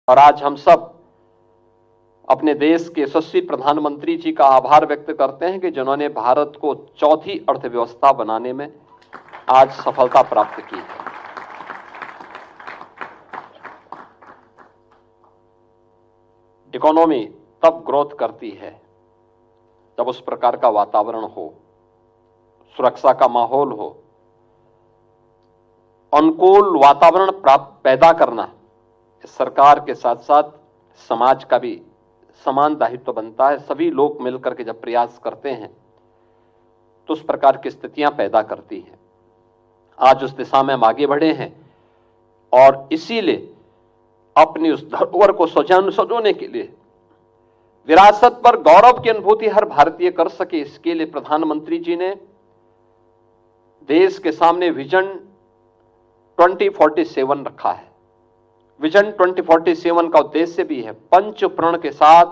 और आज हम सब अपने देश के यशस्वी प्रधानमंत्री जी का आभार व्यक्त करते हैं कि जिन्होंने भारत को चौथी अर्थव्यवस्था बनाने में आज सफलता प्राप्त की है। इकोनॉमी तब ग्रोथ करती है जब उस प्रकार का वातावरण हो, सुरक्षा का माहौल हो, अनुकूल वातावरण पैदा करना सरकार के साथ साथ समाज का भी समान दायित्व बनता है। सभी लोग मिलकर के जब प्रयास करते हैं तो उस प्रकार की स्थितियां पैदा करती हैं। आज उस दिशा में हम आगे बढ़े हैं और इसीलिए अपनी उस धरोहर को सजोने के लिए, विरासत पर गौरव की अनुभूति हर भारतीय कर सके, इसके लिए प्रधानमंत्री जी ने देश के सामने विजन 2047 रखा है। विजन 2047 का उद्देश्य भी है पंच प्रण के साथ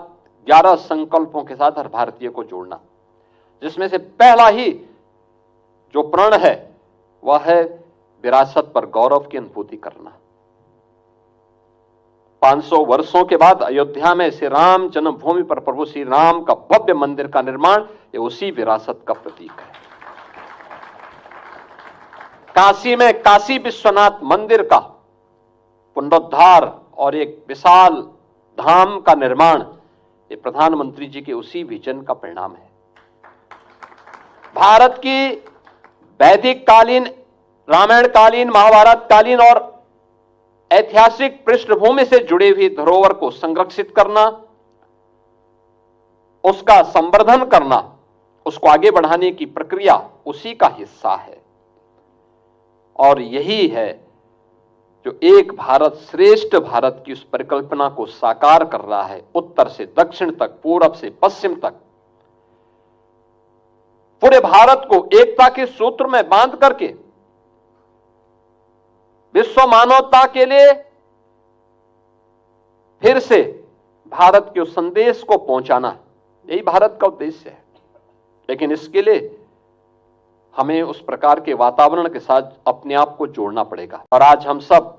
11 संकल्पों के साथ हर भारतीय को जोड़ना, जिसमें से पहला ही जो प्रण है वह है विरासत पर गौरव की अनुभूति करना। 500 वर्षों के बाद अयोध्या में श्री राम जन्मभूमि पर प्रभु श्री राम का भव्य मंदिर का निर्माण, ये उसी विरासत का प्रतीक है। काशी में काशी विश्वनाथ मंदिर का पुनरुद्धार और एक विशाल धाम का निर्माण, ये प्रधानमंत्री जी के उसी विजन का परिणाम है। भारत की वैदिक कालीन, रामायण कालीन, महाभारत कालीन और ऐतिहासिक पृष्ठभूमि से जुड़ी हुई धरोहर को संरक्षित करना, उसका संवर्धन करना, उसको आगे बढ़ाने की प्रक्रिया उसी का हिस्सा है। और यही है जो एक भारत श्रेष्ठ भारत की उस परिकल्पना को साकार कर रहा है। उत्तर से दक्षिण तक, पूरब से पश्चिम तक पूरे भारत को एकता के सूत्र में बांध करके विश्व मानवता के लिए फिर से भारत के उस संदेश को पहुंचाना, यही भारत का उद्देश्य है। लेकिन इसके लिए हमें उस प्रकार के वातावरण के साथ अपने आप को जोड़ना पड़ेगा। और आज हम सब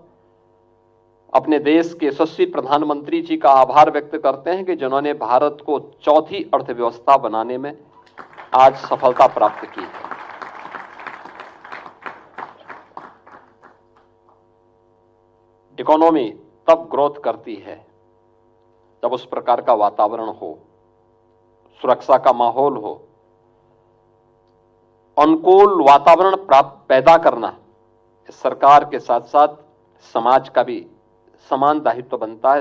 अपने देश के यशस्वी प्रधानमंत्री जी का आभार व्यक्त करते हैं कि जिन्होंने भारत को चौथी अर्थव्यवस्था बनाने में आज सफलता प्राप्त की है। इकोनॉमी तब ग्रोथ करती है जब उस प्रकार का वातावरण हो, सुरक्षा का माहौल हो, अनुकूल वातावरण पैदा करना सरकार के साथ साथ समाज का भी समान दायित्व बनता है।